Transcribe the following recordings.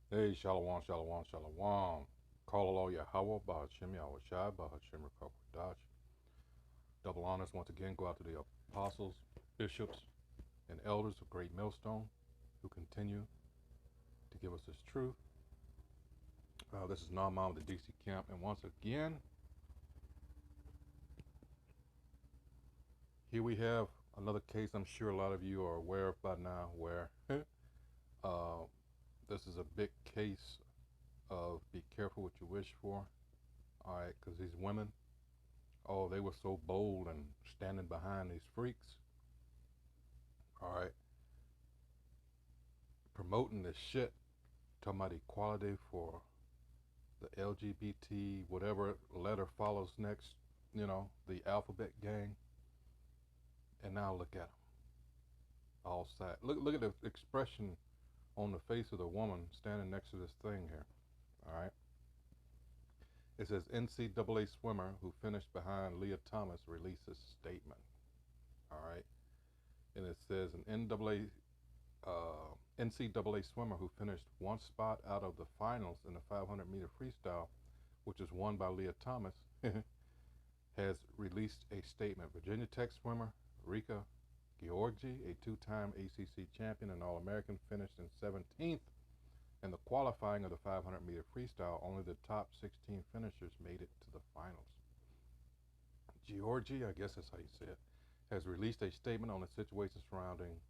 Hey, Shalom, Shalom, Shalom. Call Allah Yahweh, Bahashim Yahweh Shai, Bahashim Rakakwadash. Double honors once again go out to the apostles, bishops, and elders of Great Millstone who continue to give us this truth. This is Naaman with the DC camp, and once again, here we have another case I'm sure a lot of you are aware of by now where uh, this is a big case of be careful what you wish for. All right, because these women, oh, they were so bold and standing behind these freaks. All right, promoting this shit, talking about equality for the LGBT, whatever letter follows next, the alphabet gang. And now look at them, all sad. Look at the expression on the face of the woman standing next to this thing here. All right. It says NCAA swimmer who finished behind Leah Thomas releases statement. All right. And it says an NCAA swimmer who finished one spot out of the finals in the 500-meter freestyle, which is won by Leah Thomas, has released a statement. Virginia Tech swimmer Rika Georgi, a two-time ACC champion and All-American, finished in 17th in the qualifying of the 500-meter freestyle. Only the top 16 finishers made it to the finals. Georgi, I guess that's how you say it, has released a statement on the situation surrounding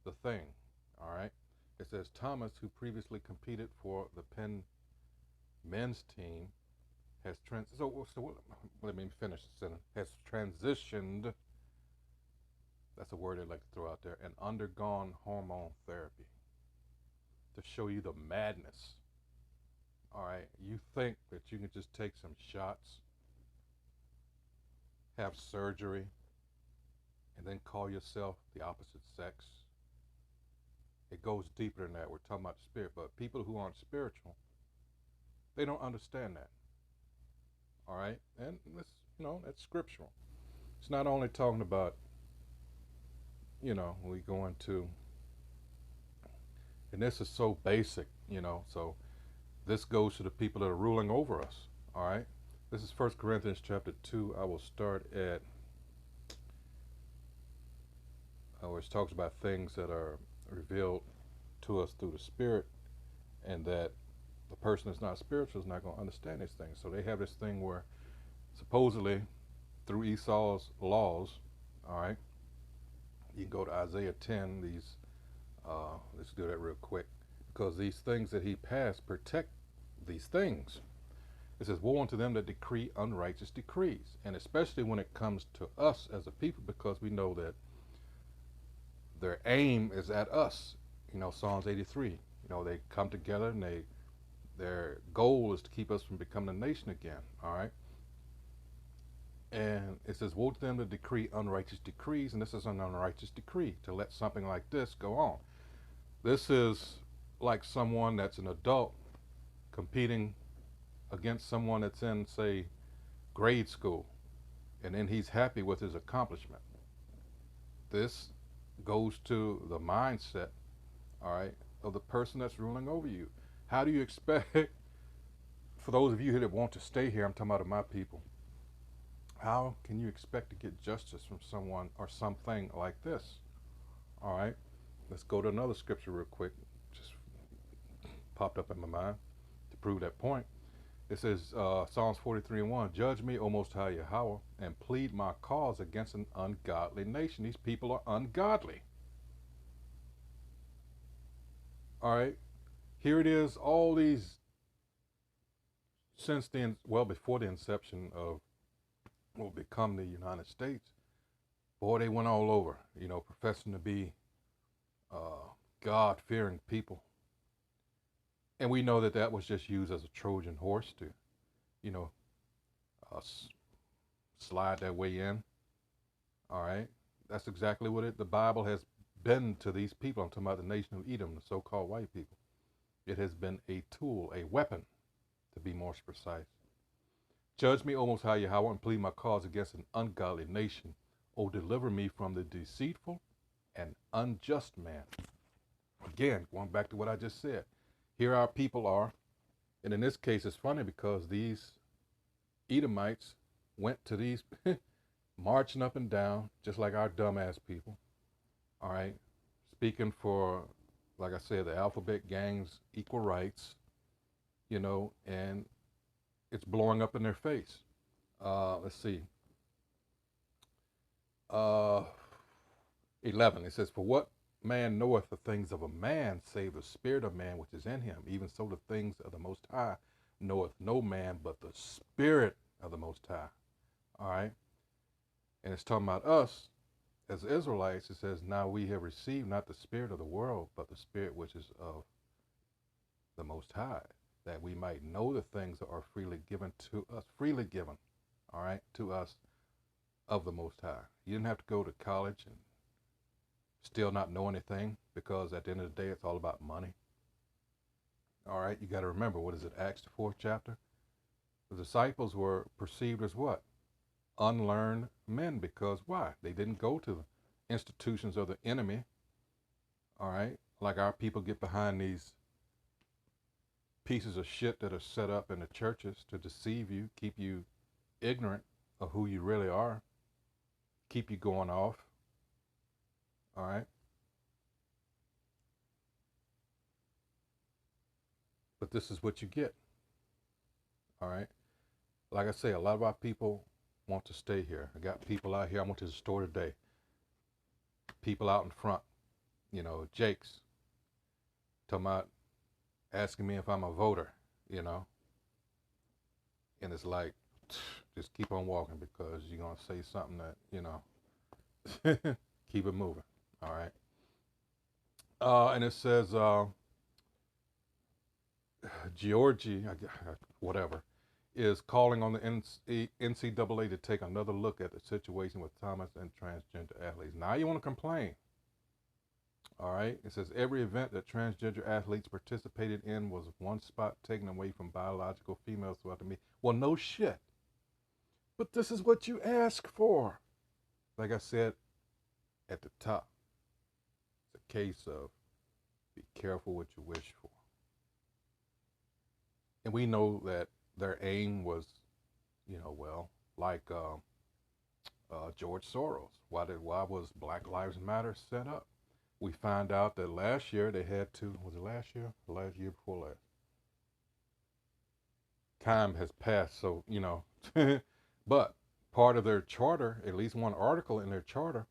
the thing. All right. It says Thomas, who previously competed for the Penn men's team, has let me finish the sentence. Has transitioned. That's a word they like to throw out there, and undergone hormone therapy to show you the madness. All right. You think that you can just take some shots, have surgery, and then call yourself the opposite sex? It goes deeper than that. We're talking about spirit, but people who aren't spiritual, they don't understand that. All right, and that's scriptural. It's not only talking about, we go into, and this is so basic, so this goes to the people that are ruling over us. All right, this is 1 Corinthians chapter 2. I will start at where it talks about things that are revealed to us through the Spirit, and that the person that's not spiritual is not going to understand these things. So they have this thing where supposedly through Esau's laws, all right, you can go to Isaiah 10, let's do that real quick, because these things that he passed protect these things. It says, woe unto them that decree unrighteous decrees, and especially when it comes to us as a people, because we know that their aim is at us. Psalms 83, they come together and their goal is to keep us from becoming a nation again, all right? And it says, woe to them that decree unrighteous decrees, and this is an unrighteous decree, to let something like this go on. This is like someone that's an adult competing against someone that's in, say, grade school, and then he's happy with his accomplishment. This goes to the mindset, all right, of the person that's ruling over you. How do you expect, for those of you here that want to stay here, I'm talking about my people, how can you expect to get justice from someone or something like this? All right, let's go to another scripture real quick. Just popped up in my mind to prove that point. It says, Psalms 43:1, judge me, O Most High Yahweh, and plead my cause against an ungodly nation. These people are ungodly. All right, here it is, all these, since then, well, before the inception of what will become the United States, boy, they went all over, professing to be God-fearing people. And we know that that was just used as a Trojan horse to, you know, uh, slide their way in. All right. That's exactly what the Bible has been to these people. I'm talking about the nation of Edom, the so-called white people. It has been a tool, a weapon, to be more precise. Judge me, O Most High Yahweh, and plead my cause against an ungodly nation. O deliver me from the deceitful and unjust man. Again, going back to what I just said, Here our people are. And in this case, it's funny because these Edomites went to these marching up and down, just like our dumbass people. All right. Speaking for, like I said, the alphabet gangs, equal rights, and it's blowing up in their face. Let's see. Uh, 11. It says, "For what man knoweth the things of a man, save the spirit of man which is in him? Even so the things of the Most High knoweth no man but the spirit of the Most High." All right. And it's talking about us as Israelites. It says, "Now we have received not the spirit of the world, but the spirit which is of the Most High, that we might know the things that are freely given to us, freely given, all right, to us of the Most High." You didn't have to go to college and still not know anything, because at the end of the day, it's all about money. All right, you got to remember, what is it, Acts the 4th chapter? The disciples were perceived as what? Unlearned men, because why? They didn't go to the institutions of the enemy. All right, like our people get behind these pieces of shit that are set up in the churches to deceive you, keep you ignorant of who you really are, keep you going off. All right. But this is what you get. All right. Like I say, a lot of our people want to stay here. I got people out here. I went to the store today. People out in front, Jake's talking about asking me if I'm a voter, and it's like, just keep on walking, because you're going to say something that, keep it moving. All right. And it says, Georgie, whatever, is calling on the NCAA to take another look at the situation with Thomas and transgender athletes. Now you want to complain. All right. It says every event that transgender athletes participated in was one spot taken away from biological females throughout the meet. Well, no shit. But this is what you ask for. Like I said at the top, it's a case of be careful what you wish for. And we know that their aim was, like George Soros. Why was Black Lives Matter set up? We find out that last year they had to, was it last year? The last year before last. Time has passed, so, but part of their charter, at least one article in their charter,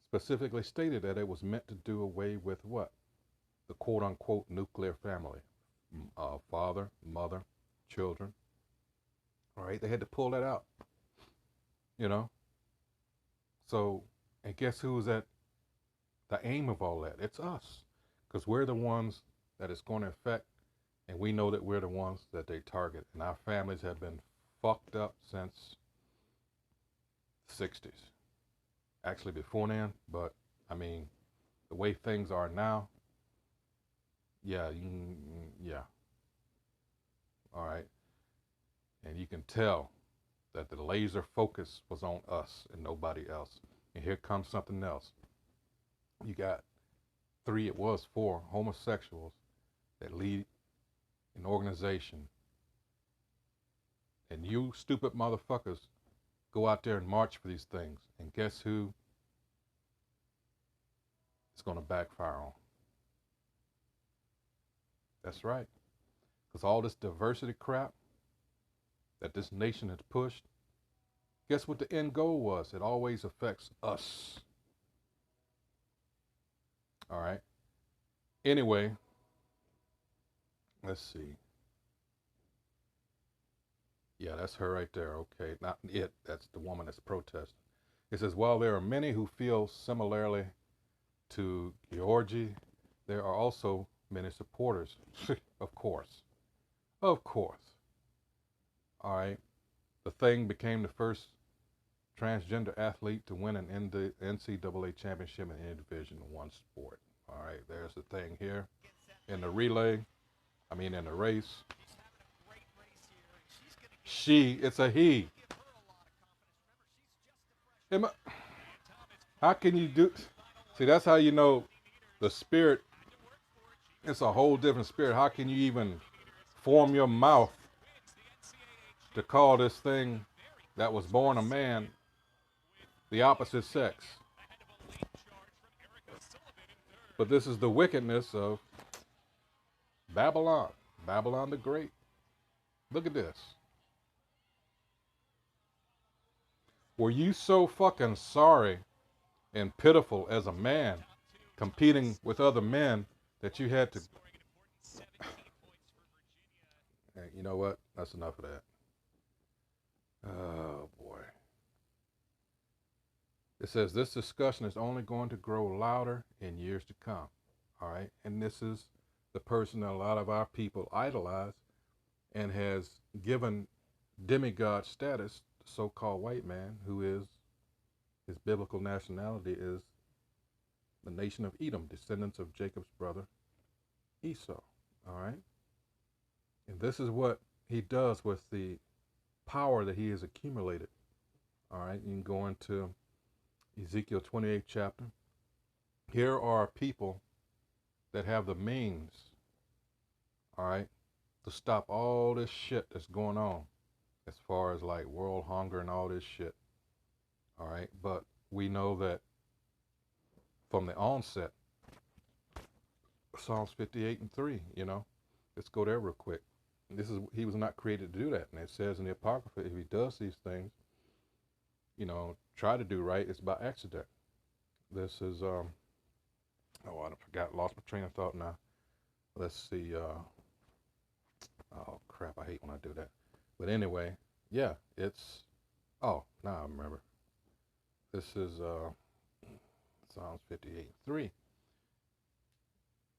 specifically stated that it was meant to do away with what? The quote unquote nuclear family. Father, mother, children. All right, they had to pull that out, So, and guess who's at the aim of all that? It's us, because we're the ones that it's going to affect, and we know that we're the ones that they target. And our families have been fucked up since the 60s. Actually before then, but I mean, the way things are now, yeah, yeah. All right. And you can tell that the laser focus was on us and nobody else. And here comes something else. You got 4 homosexuals that lead an organization. And you stupid motherfuckers go out there and march for these things. And guess who it's going to backfire on? That's right. Because all this diversity crap that this nation has pushed, guess what the end goal was? It always affects us. All right. Anyway, let's see. Yeah, that's her right there. Okay, not it. That's the woman that's protesting. It says, while there are many who feel similarly to Georgie, there are also many supporters. Of course. Of course. All right. The thing became the first transgender athlete to win an NCAA championship in any Division I sport. All right. There's the thing here. In the in the race. It's a he. How can you do? See, that's how you know the spirit It's a whole different spirit. How can you even form your mouth to call this thing that was born a man the opposite sex? But this is the wickedness of Babylon, Babylon the Great. Look at this. Were you so fucking sorry and pitiful as a man competing with other men that you had to. Hey, you know what? That's enough of that. Oh boy. It says this discussion is only going to grow louder in years to come. All right. And this is the person that a lot of our people idolize and has given demigod status, the so called white man, who is his biblical nationality is the nation of Edom, descendants of Jacob's brother Esau. All right. And this is what he does with the power that he has accumulated. All right. You can go into Ezekiel 28th chapter. Here are people that have the means, all right, to stop all this shit that's going on as far as like world hunger and all this shit. All right. But we know that from the onset, Psalms 58:3, you know, let's go there real quick. He was not created to do that. And it says in the Apocrypha, if he does these things, you know, try to do right, it's by accident. This is, oh, I forgot, lost my train of thought now. Let's see, oh crap, I hate when I do that. But anyway, yeah, it's, oh, now I remember. This is Psalms 58:3.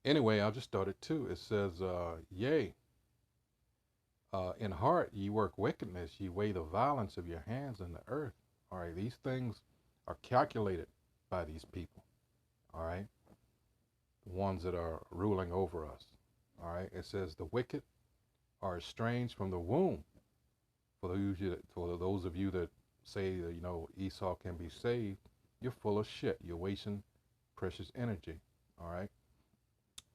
Anyway, I'll just start it too. It says, yea, in heart ye work wickedness, ye weigh the violence of your hands in the earth. All right, these things are calculated by these people. All right, the ones that are ruling over us. All right, it says the wicked are estranged from the womb. For those of you that say that, you know, Esau can be saved, you're full of shit. You're wasting precious energy. All right,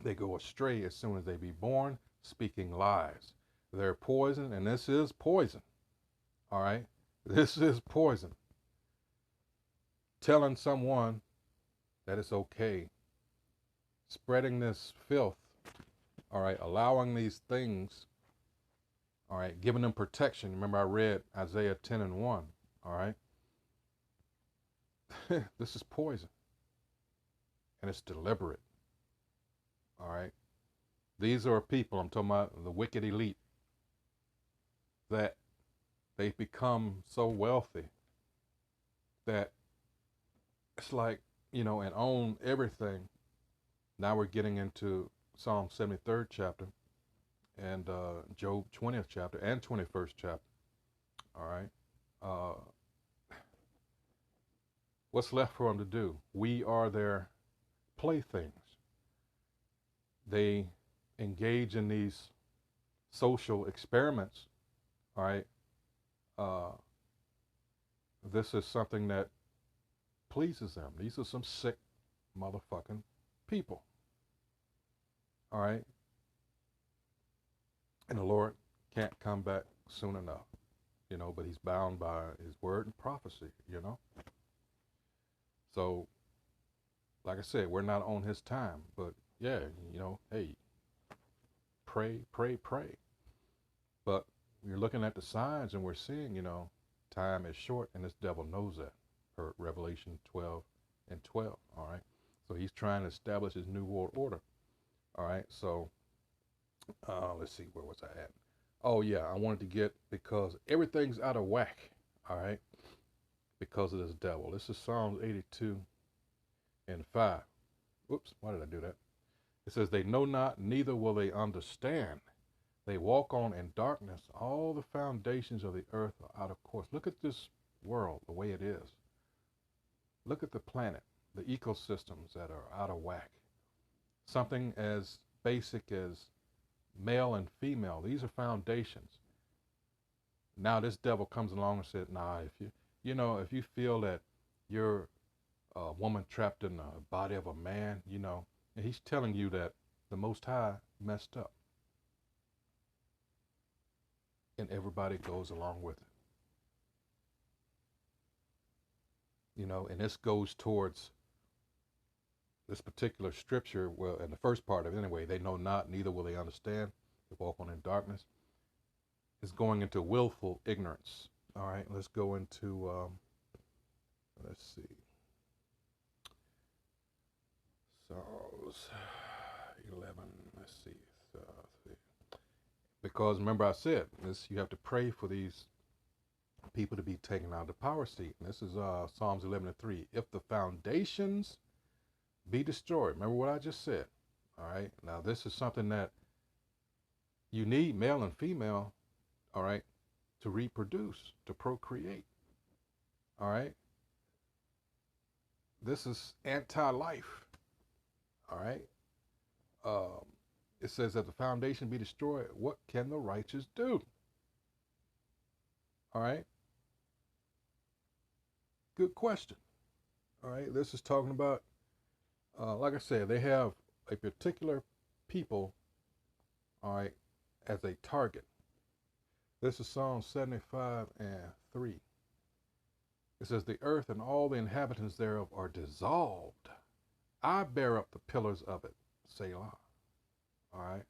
they go astray as soon as they be born, speaking lies. They're poison, and this is poison. All right, this is poison. Telling someone that it's okay, spreading this filth, all right, allowing these things, all right, giving them protection. Remember, I read Isaiah 10:1, all right? This is poison, and it's deliberate, all right? These are people, I'm talking about the wicked elite, that they've become so wealthy that it's like, you know, and own everything. Now we're getting into Psalm 73rd chapter and Job 20th chapter and 21st chapter. All right. What's left for them to do? We are their playthings. They engage in these social experiments. All right. This is something that pleases them. These are some sick motherfucking people. All right. And the Lord can't come back soon enough, you know, but he's bound by his word and prophecy, you know. So, like I said, we're not on his time, but yeah, you know, hey, pray, pray, pray. But we're looking at the signs and we're seeing, you know, time is short, and this devil knows that, per Revelation 12:12, all right? So he's trying to establish his new world order, all right? So let's see, where was I at? Oh yeah, I wanted to get, because everything's out of whack, all right, because of this devil. This is Psalms 82:5. Whoops, why did I do that? It says, they know not, neither will they understand. They walk on in darkness. All the foundations of the earth are out of course. Look at this world, the way it is. Look at the planet, the ecosystems that are out of whack. Something as basic as male and female. These are foundations. Now this devil comes along and said, nah, if you feel that you're a woman trapped in the body of a man, you know, and he's telling you that the Most High messed up, and everybody goes along with it. And this goes towards this particular scripture. Well, in the first part of it anyway, they know not, neither will they understand. They walk on in darkness. It's going into willful ignorance. All right, let's go into, let's see. Psalms 11, let's see. Because remember I said this, you have to pray for these people to be taken out of the power seat. And this is Psalms 11:3. If the foundations be destroyed, remember what I just said. All right, now this is something that you need, male and female, all right, to reproduce, to procreate. All right, this is anti-life. All right, it says that the foundation be destroyed, what can the righteous do? All right, good question. All right, this is talking about, like I said, they have a particular people, all right, as a target. This is Psalm 75:3. It says, the earth and all the inhabitants thereof are dissolved. I bear up the pillars of it, Selah. All right.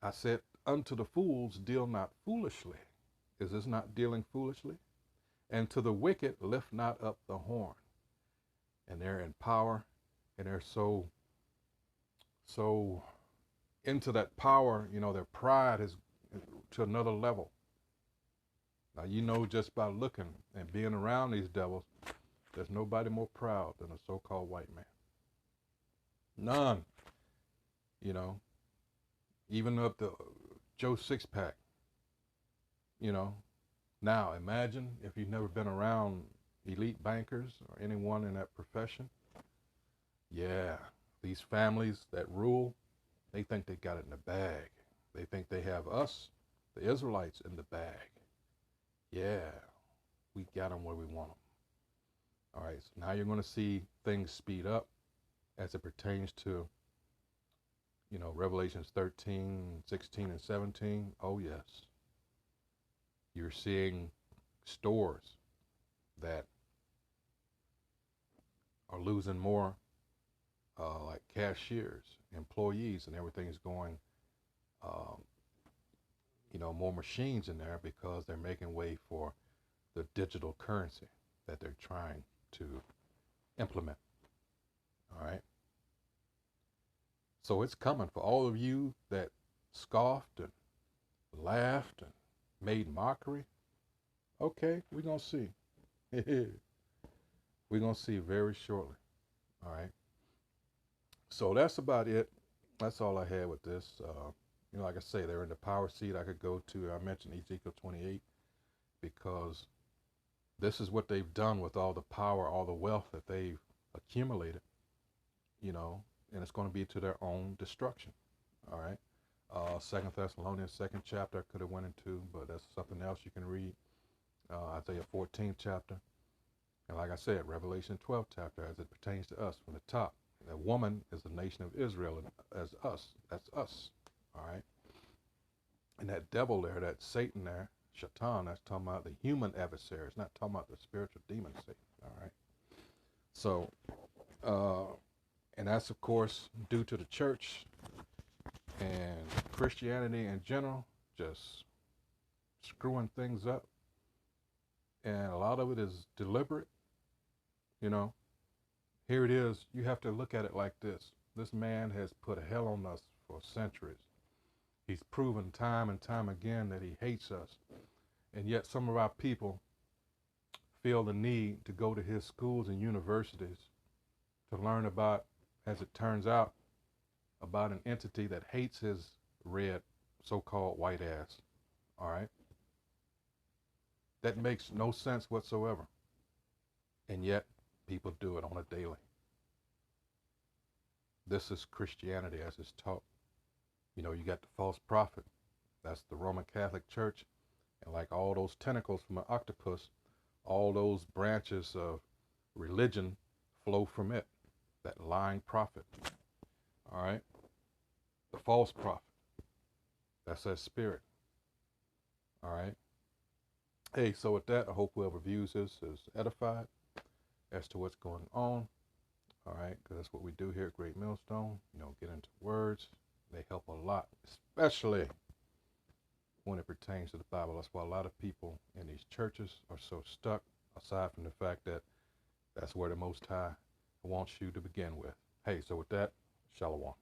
I said, unto the fools deal not foolishly. Is this not dealing foolishly? And to the wicked lift not up the horn. And they're in power, and they're so into that power, their pride is to another level. Now, just by looking and being around these devils, there's nobody more proud than a so-called white man. None. Even up to Joe Sixpack. Now imagine if you've never been around elite bankers or anyone in that profession. Yeah, these families that rule, they think they got it in the bag. They think they have us, the Israelites, in the bag. Yeah, we got them where we want them. All right, so now you're going to see things speed up as it pertains to, Revelations 13, 16, and 17. Oh, yes. You're seeing stores that are losing more, like cashiers, employees, and everything is going, more machines in there because they're making way for the digital currency that they're trying to implement. All right. So it's coming for all of you that scoffed and laughed and made mockery. Okay, we're going to see. We're going to see very shortly. All right. So that's about it. That's all I had with this. Like I say, they're in the power seat. I could go to, I mentioned Ezekiel 28, because this is what they've done with all the power, all the wealth that they've accumulated, and it's going to be to their own destruction. All right. 2 Thessalonians 2nd chapter I could have went into, but that's something else you can read. Isaiah 14th chapter. And like I said, Revelation 12th chapter as it pertains to us from the top. The woman is the nation of Israel as us. That's us. All right. And that devil there, that Satan there, Shaitan, that's talking about the human adversary. It's not talking about the spiritual demon Satan. All right. So, and that's, of course, due to the church and Christianity in general, just screwing things up. And a lot of it is deliberate. Here it is. You have to look at it like this. This man has put hell on us for centuries. He's proven time and time again that he hates us. And yet some of our people feel the need to go to his schools and universities to learn about, as it turns out, about an entity that hates his red so-called white ass. All right? That makes no sense whatsoever. And yet people do it on a daily. This is Christianity as it's taught. You got the false prophet. That's the Roman Catholic Church. And like all those tentacles from an octopus, all those branches of religion flow from it, that lying prophet. right? The false prophet. That's that spirit. All right. Hey, so with that, I hope whoever views this is edified as to what's going on. All right, because that's what we do here at Great Millstone. Get into words. They help a lot, especially when it pertains to the Bible. That's why a lot of people in these churches are so stuck, aside from the fact that that's where the Most High wants you to begin with. Hey, so with that, Shalom.